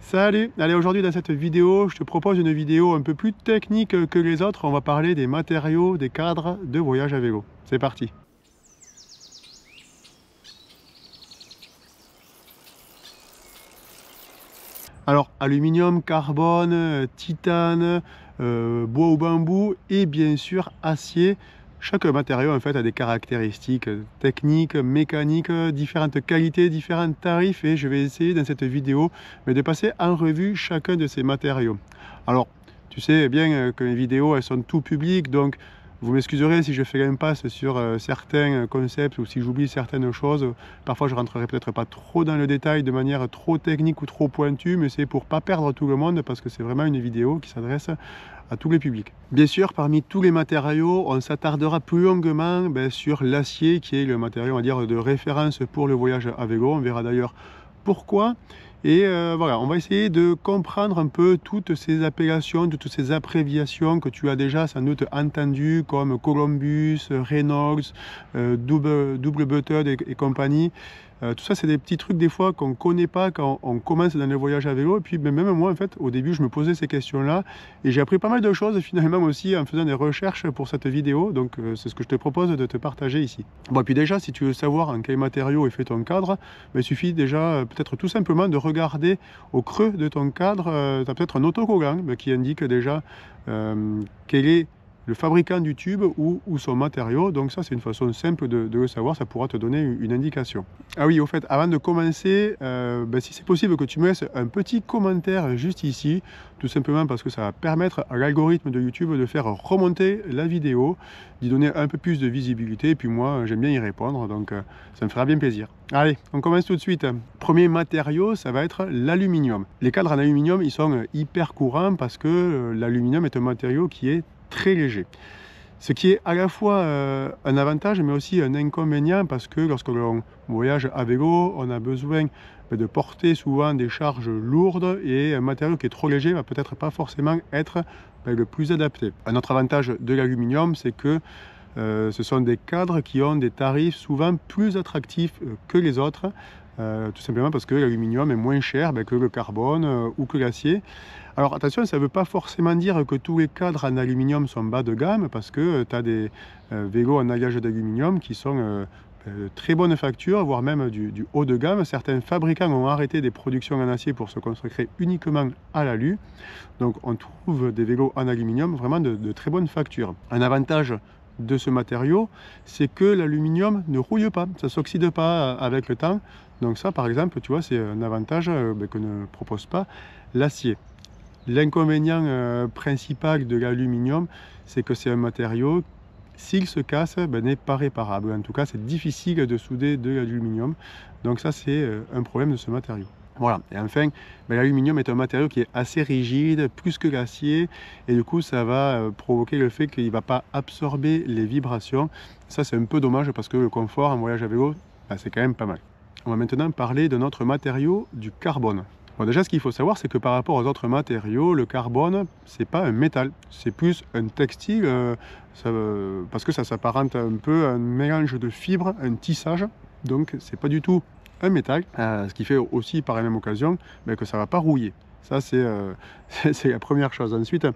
Salut! Allez, aujourd'hui dans cette vidéo, je te propose une vidéo un peu plus technique que les autres. On va parler des matériaux, des cadres de voyage à vélo. C'est parti! Alors, aluminium, carbone, titane, bois ou bambou et bien sûr acier. Chaque matériau en fait a des caractéristiques techniques, mécaniques, différentes qualités, différents tarifs et je vais essayer dans cette vidéo de passer en revue chacun de ces matériaux. Alors, tu sais bien que mes vidéos elles sont tout publiques, donc vous m'excuserez si je fais l'impasse sur certains concepts ou si j'oublie certaines choses. Parfois je rentrerai peut-être pas trop dans le détail de manière trop technique ou trop pointue, mais c'est pour pas perdre tout le monde parce que c'est vraiment une vidéo qui s'adresse à tous les publics. Bien sûr, parmi tous les matériaux, on s'attardera plus longuement sur l'acier qui est le matériau, on va dire, de référence pour le voyage à vélo. On verra d'ailleurs pourquoi. Et voilà, on va essayer de comprendre un peu toutes ces appellations, toutes ces abréviations que tu as déjà sans doute entendues, comme Columbus, Reynolds, double butted et compagnie. Tout ça, c'est des petits trucs des fois qu'on ne connaît pas quand on commence dans le voyage à vélo. Et puis même moi, en fait, au début, je me posais ces questions-là. Et j'ai appris pas mal de choses finalement aussi en faisant des recherches pour cette vidéo. Donc c'est ce que je te propose de te partager ici. Bon, et puis déjà, si tu veux savoir en quel matériau est fait ton cadre, il suffit déjà peut-être tout simplement de regarder au creux de ton cadre. Tu as peut-être un autocollant qui indique déjà quel est le fabricant du tube ou son matériau. Donc ça, c'est une façon simple de le savoir, ça pourra te donner une indication. Ah oui, au fait, avant de commencer, si c'est possible que tu me laisses un petit commentaire juste ici, tout simplement parce que ça va permettre à l'algorithme de YouTube de faire remonter la vidéo, d'y donner un peu plus de visibilité, et puis moi, j'aime bien y répondre, donc ça me fera bien plaisir. Allez, on commence tout de suite. Premier matériau, ça va être l'aluminium. Les cadres en aluminium, ils sont hyper courants parce que l'aluminium est un matériau qui est très léger. Ce qui est à la fois un avantage mais aussi un inconvénient parce que lorsque l'on voyage à vélo, on a besoin de porter souvent des charges lourdes et un matériau qui est trop léger va peut-être pas forcément être le plus adapté. Un autre avantage de l'aluminium, c'est que ce sont des cadres qui ont des tarifs souvent plus attractifs que les autres, tout simplement parce que l'aluminium est moins cher que le carbone ou que l'acier. Alors attention, ça ne veut pas forcément dire que tous les cadres en aluminium sont bas de gamme, parce que tu as des vélos en alliage d'aluminium qui sont de très bonne facture, voire même du haut de gamme. Certains fabricants ont arrêté des productions en acier pour se consacrer uniquement à l'alu. Donc on trouve des vélos en aluminium vraiment de très bonne facture. Un avantage de ce matériau, c'est que l'aluminium ne rouille pas, ça ne s'oxyde pas avec le temps. Donc ça, par exemple, tu vois, c'est un avantage que ne propose pas l'acier. L'inconvénient principal de l'aluminium, c'est que c'est un matériau, s'il se casse, n'est pas réparable. En tout cas, c'est difficile de souder de l'aluminium. Donc ça, c'est un problème de ce matériau. Voilà, et enfin, l'aluminium est un matériau qui est assez rigide, plus que l'acier, et du coup, ça va provoquer le fait qu'il ne va pas absorber les vibrations. Ça, c'est un peu dommage parce que le confort en voyage à vélo, c'est quand même pas mal. On va maintenant parler de notre matériau, du carbone. Bon, déjà, ce qu'il faut savoir, c'est que par rapport aux autres matériaux, le carbone, c'est pas un métal, c'est plus un textile, parce que ça s'apparente un peu à un mélange de fibres, un tissage, donc c'est pas du tout un métal, ce qui fait aussi par la même occasion que ça va pas rouiller. Ça, c'est la première chose. Ensuite,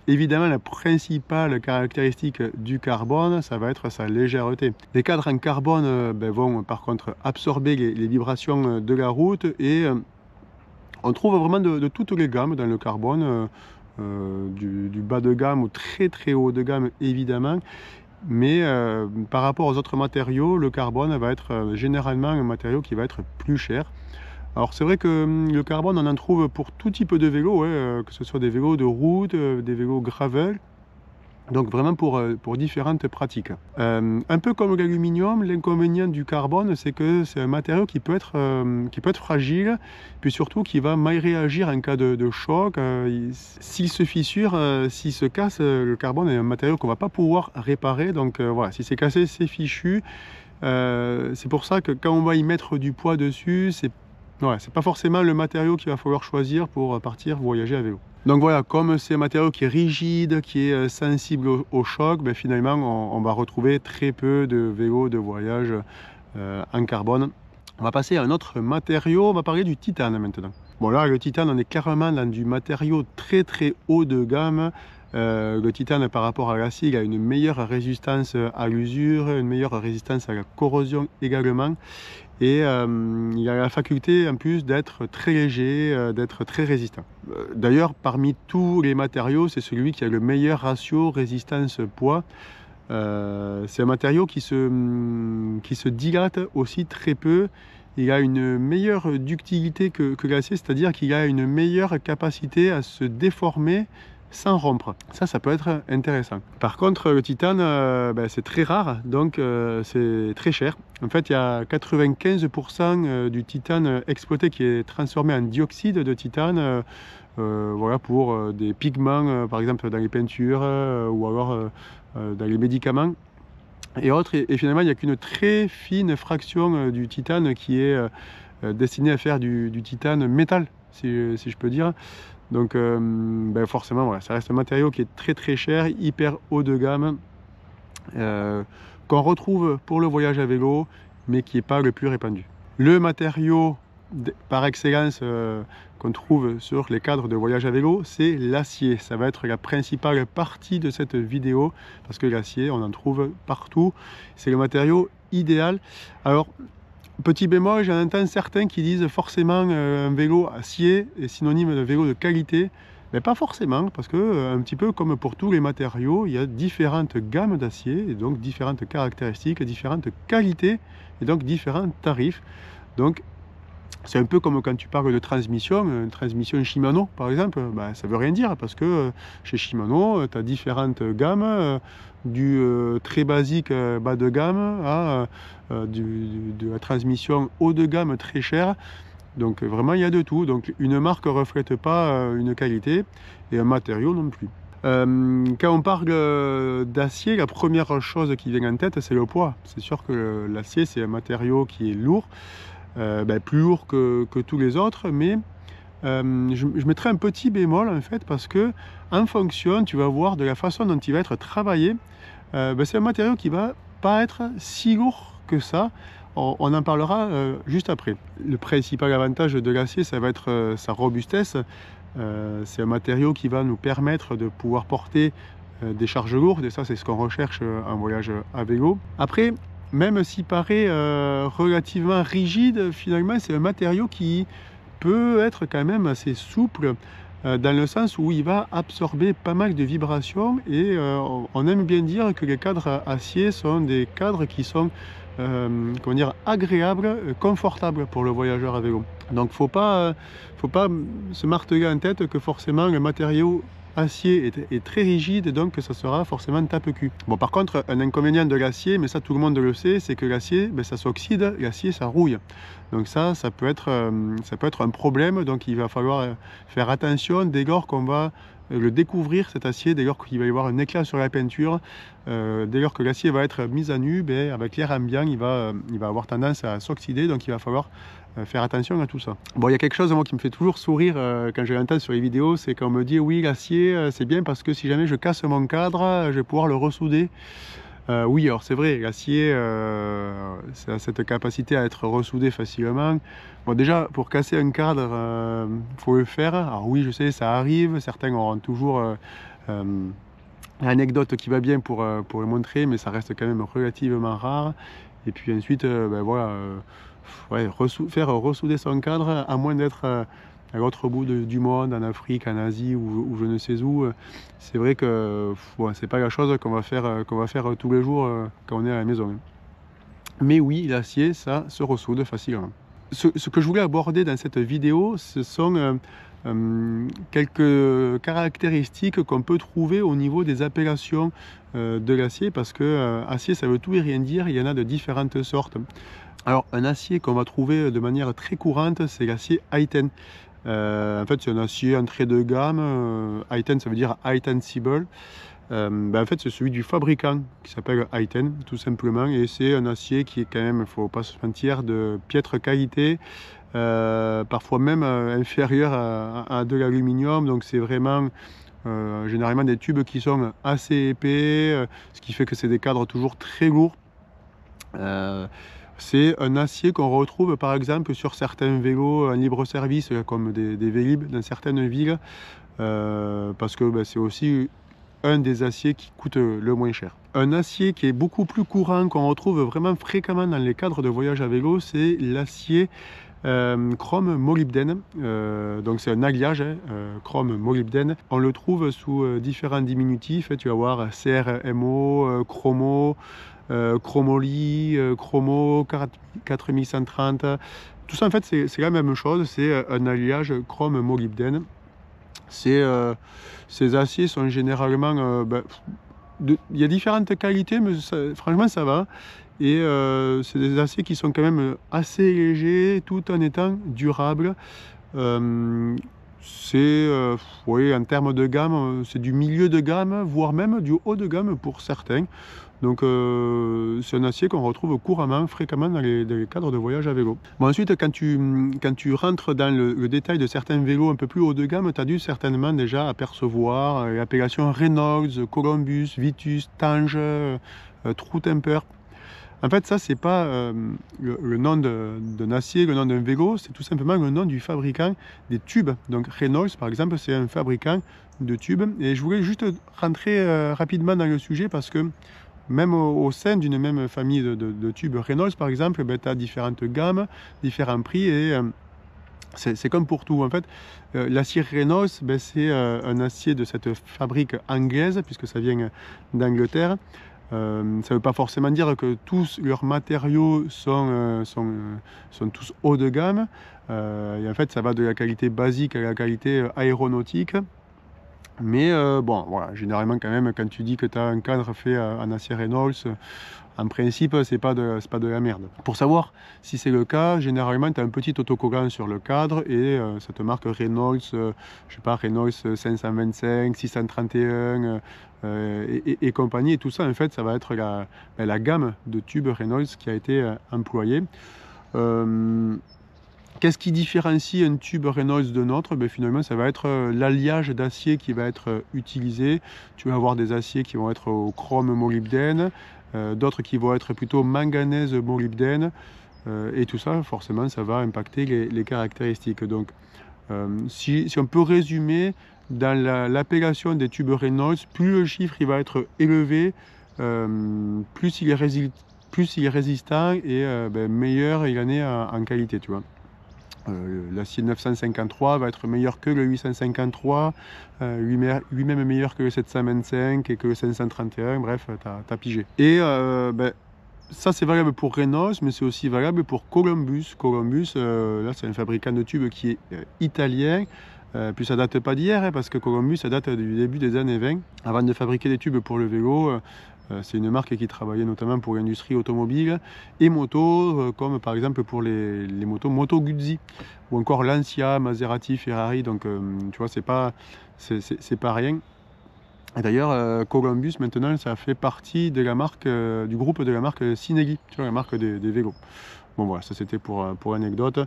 évidemment, la principale caractéristique du carbone, ça va être sa légèreté. Les cadres en carbone vont par contre absorber les vibrations de la route et on trouve vraiment de toutes les gammes dans le carbone, du bas de gamme au très très haut de gamme évidemment. Mais par rapport aux autres matériaux, le carbone va être généralement un matériau qui va être plus cher. Alors c'est vrai que le carbone, on en trouve pour tout type de vélo, que ce soit des vélos de route, des vélos gravel, donc vraiment pour différentes pratiques. Un peu comme l'aluminium, l'inconvénient du carbone, c'est que c'est un matériau qui peut être fragile, puis surtout qui va mal réagir en cas de choc. S'il se fissure, s'il se casse, le carbone est un matériau qu'on ne va pas pouvoir réparer, donc voilà, si c'est cassé, c'est fichu. C'est pour ça que quand on va y mettre du poids dessus, c'est pas forcément le matériau qu'il va falloir choisir pour partir voyager à vélo. Donc voilà, comme c'est un matériau qui est rigide, qui est sensible au choc, finalement on va retrouver très peu de vélos de voyage en carbone. On va passer à un autre matériau, on va parler du titane maintenant. Bon là, le titane, on est clairement dans du matériau très très haut de gamme. Le titane par rapport à l'acier, il a une meilleure résistance à l'usure, une meilleure résistance à la corrosion également. Et il a la faculté en plus d'être très léger, d'être très résistant. D'ailleurs, parmi tous les matériaux, c'est celui qui a le meilleur ratio résistance-poids. C'est un matériau qui se dilate aussi très peu. Il a une meilleure ductilité que l'acier, c'est-à-dire qu'il a une meilleure capacité à se déformer sans rompre. Ça peut être intéressant. Par contre, le titane, c'est très rare, donc c'est très cher. En fait, il y a 95% du titane exploité qui est transformé en dioxyde de titane, voilà, pour des pigments, par exemple dans les peintures, ou alors dans les médicaments et autres. Et finalement, il n'y a qu'une très fine fraction du titane qui est destinée à faire du titane métal, si je peux dire. Donc forcément, voilà, ça reste un matériau qui est très très cher, hyper haut de gamme, qu'on retrouve pour le voyage à vélo, mais qui n'est pas le plus répandu. Le matériau par excellence qu'on trouve sur les cadres de voyage à vélo, c'est l'acier. Ça va être la principale partie de cette vidéo, parce que l'acier, on en trouve partout. C'est le matériau idéal. Alors, petit bémol, j'en entends certains qui disent forcément un vélo acier est synonyme de vélo de qualité. Mais pas forcément, parce que un petit peu comme pour tous les matériaux, il y a différentes gammes d'acier, et donc différentes caractéristiques, différentes qualités, et donc différents tarifs. Donc, c'est un peu comme quand tu parles de transmission, une transmission Shimano par exemple, ça veut rien dire parce que chez Shimano, tu as différentes gammes, du très basique bas de gamme à de la transmission haut de gamme très chère. Donc vraiment il y a de tout. Donc une marque ne reflète pas une qualité et un matériau non plus. Quand on parle d'acier, la première chose qui vient en tête, c'est le poids. C'est sûr que l'acier, c'est un matériau qui est lourd. Plus lourd que tous les autres, mais je mettrai un petit bémol en fait, parce que en fonction, tu vas voir de la façon dont il va être travaillé, c'est un matériau qui va pas être si lourd que ça. On en parlera juste après. Le principal avantage de l'acier, ça va être sa robustesse. C'est un matériau qui va nous permettre de pouvoir porter des charges lourdes, et ça c'est ce qu'on recherche en voyage à vélo. Après, même s'il paraît relativement rigide, finalement c'est un matériau qui peut être quand même assez souple, dans le sens où il va absorber pas mal de vibrations, et on aime bien dire que les cadres acier sont des cadres qui sont comment dire, agréables, confortables pour le voyageur à vélo. Donc faut pas se marteler en tête que forcément le matériau acier est très rigide, donc ça sera forcément tape-cul. Bon, par contre, un inconvénient de l'acier, mais ça tout le monde le sait, c'est que l'acier, ça s'oxyde, l'acier ça rouille. Donc ça peut être un problème, donc il va falloir faire attention dès lors qu'on va le découvrir, cet acier, dès lors qu'il va y avoir un éclat sur la peinture, dès lors que l'acier va être mis à nu, avec l'air ambiant, il va avoir tendance à s'oxyder, donc il va falloir faire attention à tout ça. Bon, il y a quelque chose moi qui me fait toujours sourire quand je l'entends sur les vidéos, c'est quand on me dit oui, l'acier c'est bien parce que si jamais je casse mon cadre, je vais pouvoir le ressouder. Oui, alors c'est vrai, l'acier ça a cette capacité à être ressoudé facilement. Bon, déjà pour casser un cadre, faut le faire. Alors oui, je sais, ça arrive, certains auront toujours l'anecdote qui va bien pour le montrer, mais ça reste quand même relativement rare. Et puis ensuite, voilà, faire ressouder son cadre, à moins d'être à l'autre bout du monde, en Afrique, en Asie ou je ne sais où, c'est vrai que c'est pas la chose qu'on va faire tous les jours quand on est à la maison. Mais oui, l'acier, ça se ressoude facilement. Ce que je voulais aborder dans cette vidéo, ce sont quelques caractéristiques qu'on peut trouver au niveau des appellations de l'acier, parce que acier, ça veut tout et rien dire, il y en a de différentes sortes. Alors, un acier qu'on va trouver de manière très courante, c'est l'acier Aiten. En fait, c'est un acier entrée de gamme. Aiten, ça veut dire high tensible. En fait, c'est celui du fabricant qui s'appelle Aiten, tout simplement. Et c'est un acier qui est quand même, il ne faut pas se mentir, de piètre qualité, parfois même inférieur à de l'aluminium. Donc, c'est vraiment généralement des tubes qui sont assez épais, ce qui fait que c'est des cadres toujours très lourds. C'est un acier qu'on retrouve par exemple sur certains vélos en libre service, comme des Vélib dans certaines villes, parce que c'est aussi un des aciers qui coûte le moins cher. Un acier qui est beaucoup plus courant, qu'on retrouve vraiment fréquemment dans les cadres de voyage à vélo, c'est l'acier chrome molybdène. Donc c'est un alliage, chrome molybdène. On le trouve sous différents diminutifs. Tu vas voir CRMO, Chromo, Chromoly, Chromo 4130. Tout ça en fait c'est la même chose, c'est un alliage chrome molybdène. Ces aciers sont généralement... il y a différentes qualités, mais franchement ça va. Et c'est des aciers qui sont quand même assez légers tout en étant durables. Oui, en termes de gamme, c'est du milieu de gamme, voire même du haut de gamme pour certains. Donc c'est un acier qu'on retrouve couramment, fréquemment dans les cadres de voyage à vélo. Bon, ensuite, quand tu rentres dans le détail de certains vélos un peu plus haut de gamme, tu as dû certainement déjà apercevoir l'appellation Reynolds, Columbus, Vitus, Tange, True Temper. En fait, ça, c'est pas le nom d'un acier, le nom d'un vélo, c'est tout simplement le nom du fabricant des tubes. Donc Reynolds, par exemple, c'est un fabricant de tubes. Et je voulais juste rentrer rapidement dans le sujet parce que même au sein d'une même famille de tubes Reynolds, par exemple, tu as différentes gammes, différents prix et c'est comme pour tout. En fait, l'acier Reynolds, c'est un acier de cette fabrique anglaise, puisque ça vient d'Angleterre. Ça ne veut pas forcément dire que tous leurs matériaux sont tous haut de gamme. Et en fait, ça va de la qualité basique à la qualité aéronautique. Mais bon, voilà, généralement quand même, quand tu dis que tu as un cadre fait en acier Reynolds, en principe, c'est pas de la merde. Pour savoir si c'est le cas, généralement, tu as un petit autocollant sur le cadre et ça te marque Reynolds, je sais pas, Reynolds 525, 631 et compagnie. Et tout ça, en fait, ça va être la gamme de tubes Reynolds qui a été employée. Qu'est-ce qui différencie un tube Reynolds d'un autre? Finalement, ça va être l'alliage d'acier qui va être utilisé. Tu vas avoir des aciers qui vont être au chrome molybdène, d'autres qui vont être plutôt manganèse molybdène. Et tout ça, forcément, ça va impacter les caractéristiques. Donc, si on peut résumer, dans l'appellation des tubes Reynolds, plus le chiffre il va être élevé, plus il est résistant et meilleur il en est en qualité, tu vois. L'acier 953 va être meilleur que le 853, lui-même meilleur que le 725 et que le 531, bref, t'as pigé. Et ça c'est valable pour Reynolds, mais c'est aussi valable pour Columbus. Columbus, là c'est un fabricant de tubes qui est italien, puis ça date pas d'hier, parce que Columbus ça date du début des années 20. Avant de fabriquer des tubes pour le vélo, c'est une marque qui travaillait notamment pour l'industrie automobile et moto, comme par exemple pour les motos Moto Guzzi ou encore Lancia, Maserati, Ferrari. Donc tu vois, c'est pas rien. Et d'ailleurs, Columbus maintenant, ça fait partie de la marque, du groupe de la marque Sinelli, tu vois, la marque des vélos. Bon voilà, ça c'était pour l'anecdote.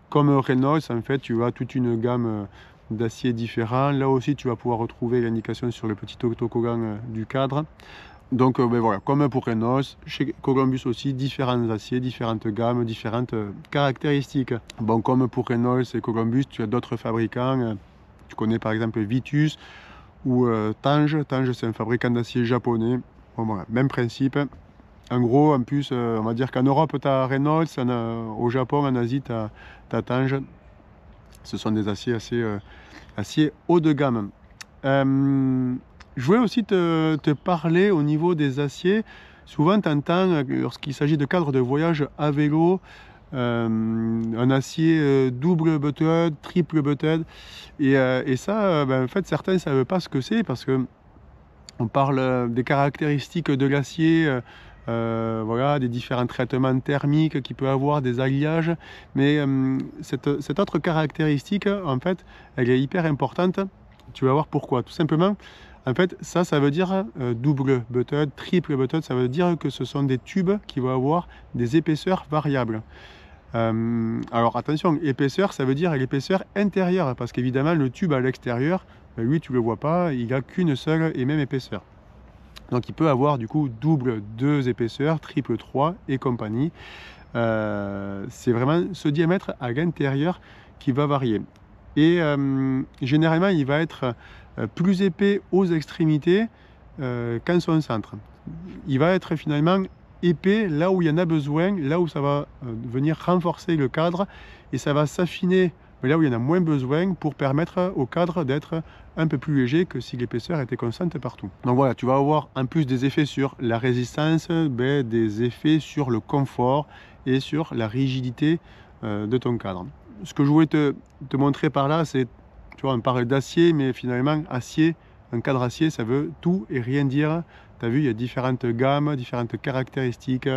Comme Reynolds, en fait, tu as toute une gamme d'aciers différents. Là aussi, tu vas pouvoir retrouver l'indication sur le petit autocollant du cadre. Donc voilà, comme pour Reynolds, chez Columbus aussi, différents aciers, différentes gammes, différentes caractéristiques. Bon, comme pour Reynolds et Columbus, tu as d'autres fabricants. Tu connais par exemple Vitus ou Tange. Tange, c'est un fabricant d'acier japonais. Bon, voilà, même principe. En gros, en plus, on va dire qu'en Europe, tu as Reynolds, au Japon, en Asie, tu as Tange. Ce sont des aciers assez haut de gamme. Je voulais aussi te parler au niveau des aciers. Souvent, tu entends, lorsqu'il s'agit de cadres de voyage à vélo, un acier double butted, triple butted. Et ça, en fait, certains ne savent pas ce que c'est parce que on parle des caractéristiques de l'acier, voilà, des différents traitements thermiques qu'il peut avoir, des alliages. Mais cette autre caractéristique, en fait, elle est hyper importante. Tu vas voir pourquoi. Tout simplement, en fait, ça veut dire double butted, triple butted, ça veut dire que ce sont des tubes qui vont avoir des épaisseurs variables. Alors attention, épaisseur, ça veut dire l'épaisseur intérieure, parce qu'évidemment, le tube à l'extérieur, lui, tu ne le vois pas, il n'a qu'une seule et même épaisseur. Donc il peut avoir du coup double 2 épaisseurs, triple 3 et compagnie. c'est vraiment ce diamètre à l'intérieur qui va varier. Et généralement, il va être plus épais aux extrémités qu'en son centre. Il va être finalement épais là où il y en a besoin, là où ça va venir renforcer le cadre, et ça va s'affiner là où il y en a moins besoin pour permettre au cadre d'être un peu plus léger que si l'épaisseur était constante partout. Donc voilà, tu vas avoir en plus des effets sur la résistance, des effets sur le confort et sur la rigidité de ton cadre. Ce que je voulais te montrer par là, c'est, tu vois, on parle d'acier, mais finalement, acier, un cadre acier, ça veut tout et rien dire. Tu as vu, il y a différentes gammes, différentes caractéristiques.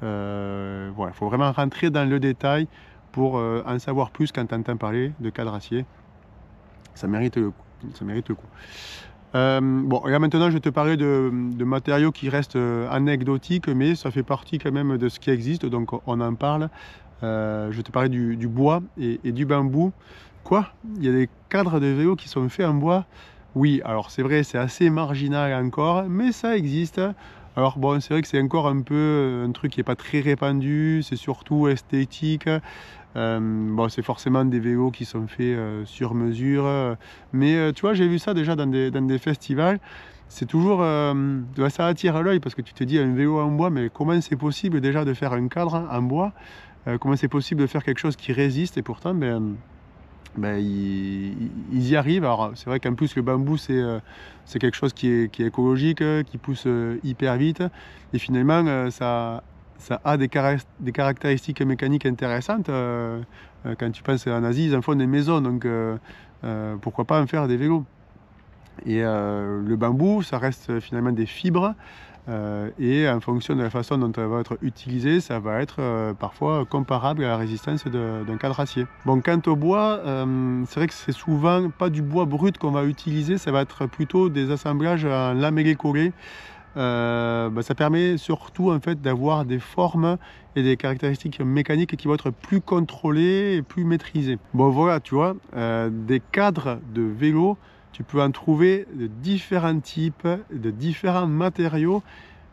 Voilà, il faut vraiment rentrer dans le détail pour en savoir plus quand tu entends parler de cadre acier. Ça mérite le coup. Ça mérite le coup. Bon, et là maintenant, je vais te parler de matériaux qui restent anecdotiques, mais ça fait partie quand même de ce qui existe, donc on en parle. Je vais te parler du bois et du bambou. Quoi? Il y a des cadres de vélo qui sont faits en bois? Oui, alors c'est vrai, c'est assez marginal encore, mais ça existe. Alors bon, c'est vrai que c'est encore un peu un truc qui n'est pas très répandu, c'est surtout esthétique. Bon, c'est forcément des vélos qui sont faits sur mesure, mais tu vois, j'ai vu ça déjà dans des festivals. C'est toujours, ça attire l'œil parce que tu te dis un vélo en bois, mais comment c'est possible déjà de faire un cadre en bois? Comment c'est possible de faire quelque chose qui résiste? Et pourtant, ils y arrivent. Alors c'est vrai qu'en plus le bambou c'est quelque chose qui est écologique, qui pousse hyper vite, et finalement ça a des caractéristiques mécaniques intéressantes. Quand tu penses en Asie, ils en font des maisons, donc pourquoi pas en faire des vélos. Et le bambou, ça reste finalement des fibres, et en fonction de la façon dont elle va être utilisée, ça va être parfois comparable à la résistance d'un cadre acier. Bon, quant au bois, c'est vrai que c'est souvent pas du bois brut qu'on va utiliser, ça va être plutôt des assemblages en lamellé collé. Ça permet surtout en fait d'avoir des formes et des caractéristiques mécaniques qui vont être plus contrôlées et plus maîtrisées. Bon voilà, tu vois, des cadres de vélo, tu peux en trouver de différents types, de différents matériaux,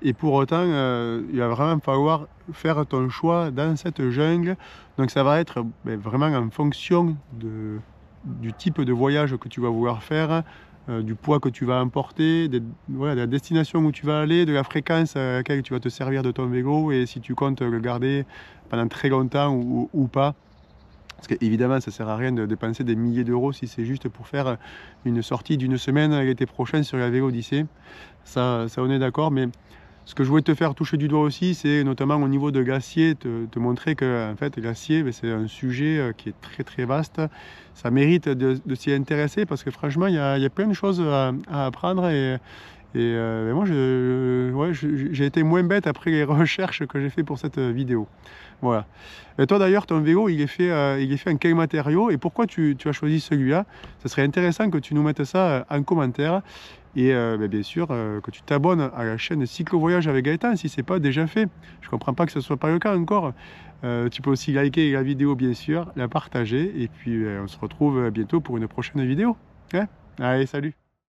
et pour autant, il va vraiment falloir faire ton choix dans cette jungle. Donc ça va être vraiment en fonction du type de voyage que tu vas vouloir faire, du poids que tu vas emporter, de la destination où tu vas aller, de la fréquence à laquelle tu vas te servir de ton vélo, et si tu comptes le garder pendant très longtemps ou pas. Parce qu'évidemment, ça ne sert à rien de dépenser des milliers d'euros si c'est juste pour faire une sortie d'une semaine l'été prochain sur la Vélo Odyssée. Ça on est d'accord, mais ce que je voulais te faire toucher du doigt aussi, c'est notamment au niveau de l'acier, te montrer que en fait, l'acier, c'est un sujet qui est très très vaste. Ça mérite de s'y intéresser parce que franchement, il y a plein de choses à apprendre, et moi, j'ai été moins bête après les recherches que j'ai fait pour cette vidéo. Voilà. Et toi d'ailleurs, ton vélo, il est fait en quel matériau, et pourquoi tu as choisi celui-là? Ce serait intéressant que tu nous mettes ça en commentaire. Et bien sûr, que tu t'abonnes à la chaîne Cyclo Voyage avec Gaëtan si ce n'est pas déjà fait. Je ne comprends pas que ce ne soit pas le cas encore. Tu peux aussi liker la vidéo, bien sûr, la partager, et puis on se retrouve bientôt pour une prochaine vidéo. Hein? Allez, salut!